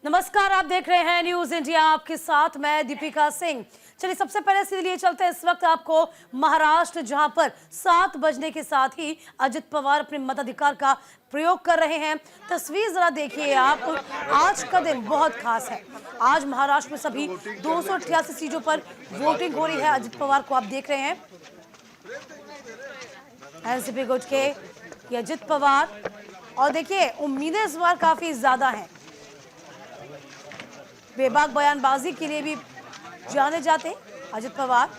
नमस्कार, आप देख रहे हैं न्यूज इंडिया, आपके साथ मैं दीपिका सिंह। चलिए सबसे पहले सीधे लिए चलते हैं इस वक्त आपको महाराष्ट्र, जहां पर 7 बजने के साथ ही अजित पवार अपने मताधिकार का प्रयोग कर रहे हैं। तस्वीर जरा देखिए आप। आज का दिन बहुत खास है। आज महाराष्ट्र में सभी 288 सीटों पर वोटिंग हो रही है। अजित पवार को आप देख रहे हैं, एनसीपी गुट के ये अजित पवार, और देखिए उम्मीदें इस बार काफी ज्यादा हैं। बेबाक बयानबाजी के लिए भी जाने जाते हैं अजित पवार।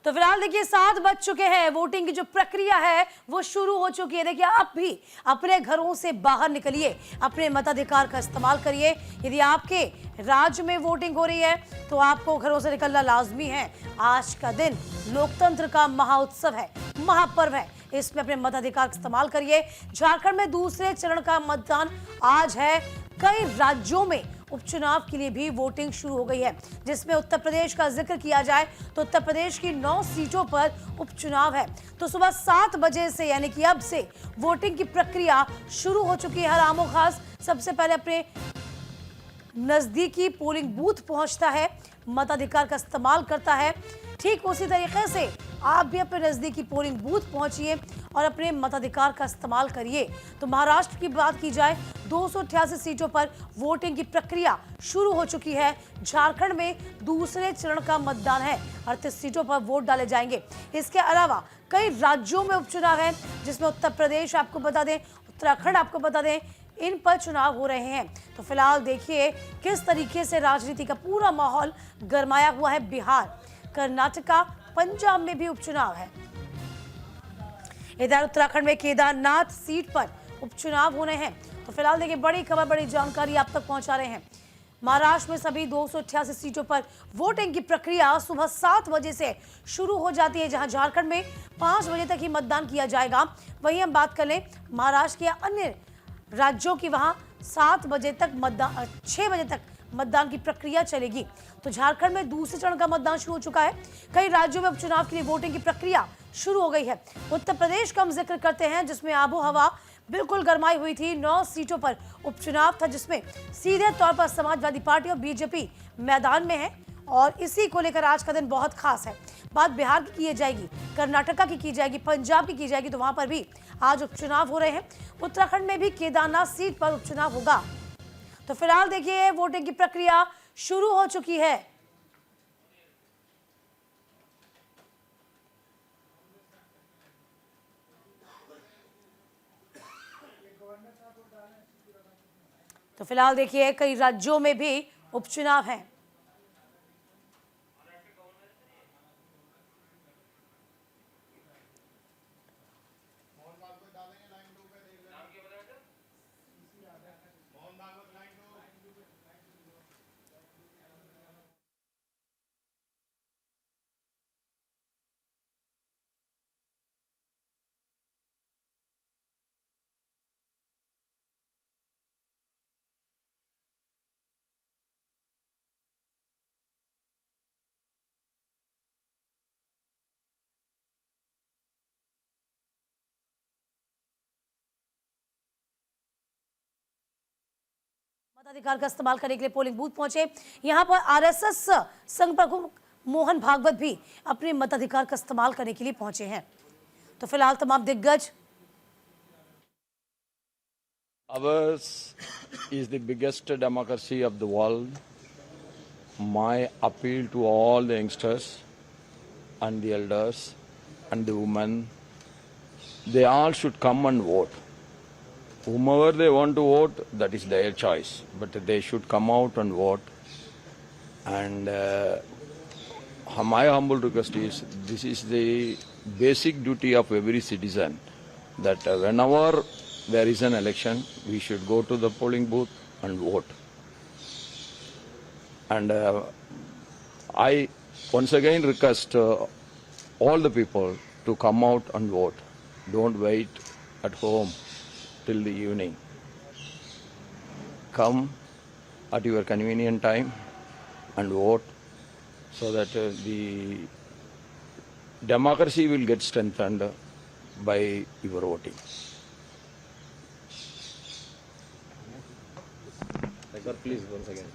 तो फिलहाल देखिए 7 बज चुके हैं। वोटिंग की जो प्रक्रिया है वो शुरू हो चुकी है। देखिए आप भी अपने घरों से बाहर निकलिए, अपने मताधिकार का इस्तेमाल करिए। यदि आपके राज्य में वोटिंग हो रही है तो आपको घरों से निकलना लाजमी है। आज का दिन लोकतंत्र का महाउत्सव है, महापर्व है। इसमें अपने मताधिकार का इस्तेमाल करिए। झारखंड में दूसरे चरण का मतदान आज है। कई राज्यों में उपचुनाव के लिए भी वोटिंग शुरू हो गई है। जिसमें उत्तर प्रदेश का जिक्र किया जाए तो उत्तर प्रदेश की 9 सीटों पर उपचुनाव है। तो सुबह 7 बजे से यानी कि अब से वोटिंग की प्रक्रिया शुरू हो चुकी है। हर आमो खास सबसे पहले अपने नजदीकी पोलिंग बूथ पहुंचता है, मताधिकार का इस्तेमाल करता है। ठीक उसी तरीके से आप भी अपने नजदीकी पोलिंग बूथ पहुंचिए और अपने मताधिकार का इस्तेमाल करिए। तो महाराष्ट्र की बात की जाए, 288 सीटों पर वोटिंग की प्रक्रिया शुरू हो चुकी है। झारखंड में दूसरे चरण का मतदान है, 38 सीटों पर वोट डाले जाएंगे। इसके अलावा कई राज्यों में उपचुनाव है, जिसमें उत्तर प्रदेश आपको बता दें, उत्तराखंड आपको बता दें, इन पर चुनाव हो रहे हैं। तो फिलहाल देखिए किस तरीके से राजनीति का पूरा माहौल गरमाया हुआ है। बिहार, कर्नाटका, पंजाब में भी उपचुनाव है। इधर उत्तराखंड में केदारनाथ सीट पर उपचुनाव होने हैं। तो फिलहाल देखिए बड़ी खबर, बड़ी जानकारी आप तक पहुंचा रहे हैं। महाराष्ट्र में सभी 288 सीटों पर वोटिंग की प्रक्रिया सुबह 7 बजे से शुरू हो जाती है। जहां झारखंड में 5 बजे तक ही मतदान किया जाएगा। वहीं हम बात कर लें महाराष्ट्र के अन्य राज्यों की, वहां 7 बजे तक मतदान, 6 बजे तक मतदान की प्रक्रिया चलेगी। तो झारखंड में दूसरे चरण का मतदान शुरू हो चुका है। कई राज्यों में उपचुनाव के लिए वोटिंग की प्रक्रिया शुरू हो गई है। उत्तर प्रदेश का हम जिक्र करते हैं, जिसमें आबो हवा बिल्कुल गरमाई हुई थी। 9 सीटों पर उपचुनाव था, जिसमें सीधे तौर पर समाजवादी पार्टी और बीजेपी मैदान में है। और इसी को लेकर आज का दिन बहुत खास है। बात बिहार की जाएगी, कर्नाटका की जाएगी, पंजाब की जाएगी, तो वहां पर भी आज उपचुनाव हो रहे हैं। उत्तराखंड में भी केदारनाथ सीट पर उपचुनाव होगा। तो फिलहाल देखिए वोटिंग की प्रक्रिया शुरू हो चुकी है। तो फिलहाल देखिए कई राज्यों में भी उपचुनाव है। मताधिकार का इस्तेमाल करने के लिए पोलिंग बूथ पहुंचे। यहां पर आरएसएस संघ प्रमुख मोहन भागवत भी अपने मताधिकार का इस्तेमाल करने के लिए पहुंचे हैं। तो फिलहाल तमाम दिग्गज। Ours is the biggest democracy of the world. My appeal to all the youngsters and the elders and the women, they all should come and vote. Whomever they want to vote, that is their choice. But they should come out and vote. And my humble request is, this is the basic duty of every citizen, that whenever there is an election, we should go to the polling booth and vote. And I once again request all the people to come out and vote. Don't wait at home till the evening. Come at your convenient time and vote, so that the democracy will get strengthened by your voting. Sir, please, once again.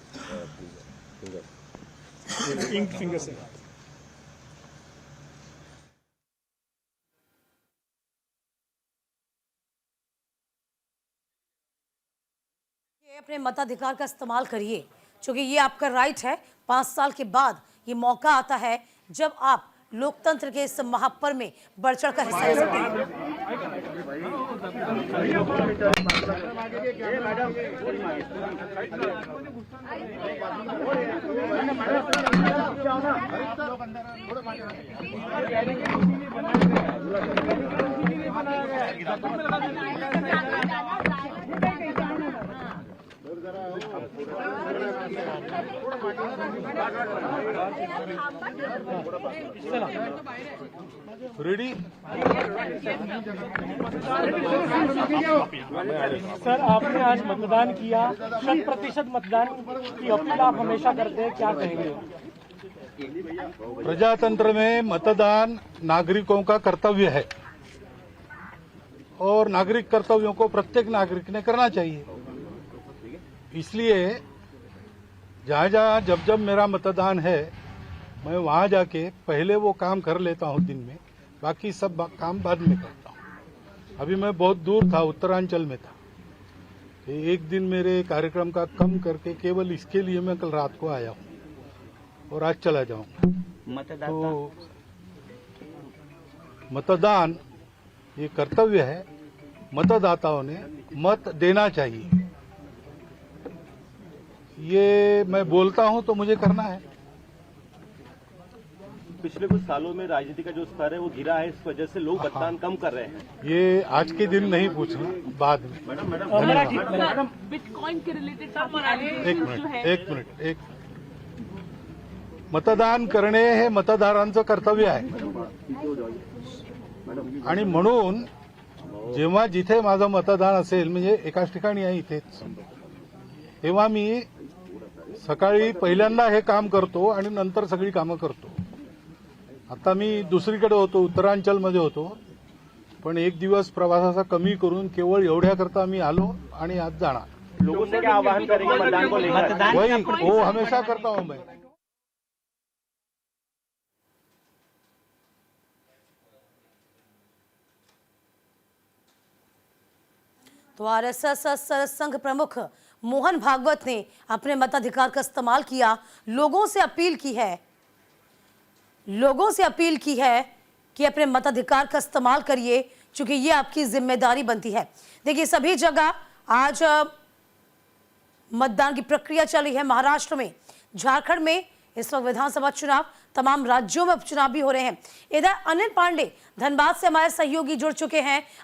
Please, finger. Ink finger से ये अपने मताधिकार का इस्तेमाल करिए, क्योंकि ये आपका राइट है। 5 साल के बाद ये मौका आता है जब आप लोकतंत्र के इस महापर्व में बढ़ चढ़ कर हिस्सा ले सकते हैं। रेडी सर, आपने आज मतदान किया, 100% मतदान की अपील आप हमेशा करते हैं, क्या कहेंगे? प्रजातंत्र में मतदान नागरिकों का कर्तव्य है और नागरिक कर्तव्यों को प्रत्येक नागरिक ने करना चाहिए। इसलिए जहां जहां जब जब मेरा मतदान है मैं वहां जाके पहले वो काम कर लेता हूं दिन में, बाकी सब काम बाद में करता हूं। अभी मैं बहुत दूर था, उत्तरांचल में था। एक दिन मेरे कार्यक्रम का कम करके केवल इसके लिए मैं कल रात को आया हूं और आज चला जाऊंगा। तो मतदान ये कर्तव्य है, मतदाताओं ने मत देना चाहिए। ये मैं बोलता हूं तो मुझे करना है। पिछले कुछ सालों में राजनीति का जो स्तर है वो गिरा है, इस वजह से लोग मतदान कम कर रहे हैं। ये आज के दिन नहीं पूछना, बाद में। मैडम बिटकॉइन के रिलेटेड एक मतदान करणे हे मतदारांचं कर्तव्य आहे आणि म्हणून जेव्हा जिथे माझं मतदान असेल, म्हणजे एकाच ठिकाणी आहे इथेच, तेव्हा मी सकाळी पहिल्यांदा हे काम करतो आणि नंतर सगळी कामं करतो। आता मी दुसरीकडे होतो, उत्तरांचलमध्ये होतो, पण एक दिवस प्रवासाचा कमी करून केवळ एवढ्याकरता मी आलो आणि आज जाणार। लोगों से क्या आह्वान करेंगे मतदान को लेकर? वही वो हमेशा करता हूं मैं। तो आरएसएस सरसंघ प्रमुख मोहन भागवत ने अपने मताधिकार का इस्तेमाल किया, लोगों से अपील की है कि अपने मताधिकार का इस्तेमाल करिए, क्योंकि ये आपकी जिम्मेदारी बनती है। देखिए, सभी जगह आज मतदान की प्रक्रिया चल रही है। महाराष्ट्र में, झारखंड में इस वक्त विधानसभा चुनाव, तमाम राज्यों में उपचुनाव भी हो रहे हैं। इधर अनिल पांडे धनबाद से हमारे सहयोगी जुड़ चुके हैं।